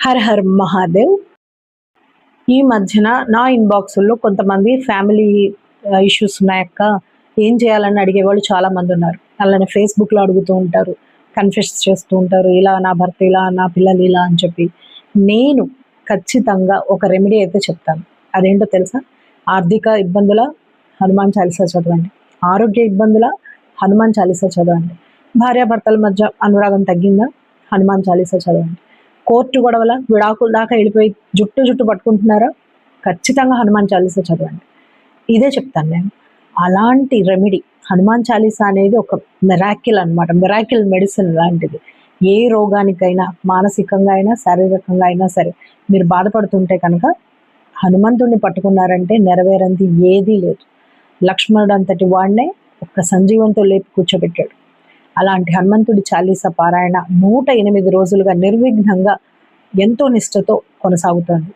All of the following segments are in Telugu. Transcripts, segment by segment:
Her her Mahadev. ఈ మధ్యన నా ఇన్బాక్స్లో కొంతమంది ఫ్యామిలీ ఇష్యూస్ ఉన్నాయక్క, ఏం చేయాలని అడిగేవాళ్ళు చాలా మంది ఉన్నారు. అలానే ఫేస్బుక్లో అడుగుతూ ఉంటారు, కన్ఫెస్ చేస్తూ ఉంటారు, ఇలా నా భర్త ఇలా, నా పిల్లలు ఇలా అని చెప్పి. నేను ఖచ్చితంగా ఒక రెమెడీ అయితే చెప్తాను. అదేంటో తెలుసా? ఆర్థిక ఇబ్బందుల హనుమాన్ చాలీసా చదవండి, ఆరోగ్య ఇబ్బందుల హనుమాన్ చాలీసా చదవండి, భార్యాభర్తల మధ్య అనురాగం తగ్గిందా హనుమాన్ చాలీసా చదవండి, కోర్టు గొడవల విడాకుల దాకా వెళ్ళిపోయి జుట్టు పట్టుకుంటున్నారా, ఖచ్చితంగా హనుమాన్ చాలీసా చదవండి. ఇదే చెప్తాను నేను. అలాంటి రెమెడీ హనుమాన్ చాలీసా అనేది ఒక మిరాకిల్ అనమాట, మిరాకిల్ మెడిసిన్ లాంటిది. ఏ రోగానికైనా, మానసికంగా అయినా శారీరకంగా అయినా సరే, మీరు బాధపడుతుంటే కనుక హనుమంతుడిని పట్టుకున్నారంటే నెరవేరంది ఏదీ లేదు. లక్ష్మణుడు అంతటి వాడినే ఒక్క సంజీవంతో లేపి కూర్చోబెట్టాడు. అలాంటి హనుమంతుడి చాలీసా పారాయణ 108 రోజులుగా నిర్విఘ్నంగా ఎంతో నిష్ఠతో కొనసాగుతోంది.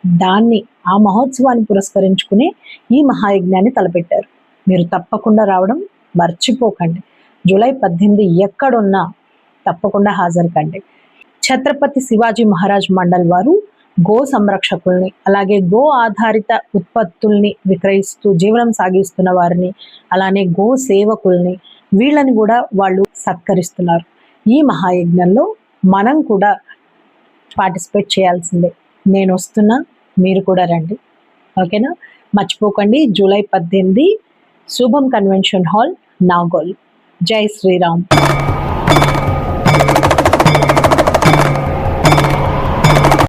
దాన్ని, ఆ మహోత్సవాన్ని పురస్కరించుకుని ఈ మహాయజ్ఞాన్ని తలపెట్టారు. మీరు తప్పకుండా రావడం మర్చిపోకండి. జూలై 18 ఎక్కడున్నా తప్పకుండా హాజరు కండి. ఛత్రపతి శివాజీ మహారాజ్ మండల్ వారు గో సంరక్షకుల్ని, అలాగే గో ఆధారిత ఉత్పత్తుల్ని విక్రయిస్తూ జీవనం సాగిస్తున్న వారిని, అలానే గో సేవకుల్ని, వీళ్ళని కూడా వాళ్ళు సత్కరిస్తున్నారు. ఈ మహాయజ్ఞంలో మనం కూడా పార్టిసిపేట్ చేయాల్సిందే. నేను వస్తున్నా, మీరు కూడా రండి, ఓకేనా? మర్చిపోకండి. జూలై 18 శుభం కన్వెన్షన్ హాల్, నాగోల్. జై శ్రీరామ్.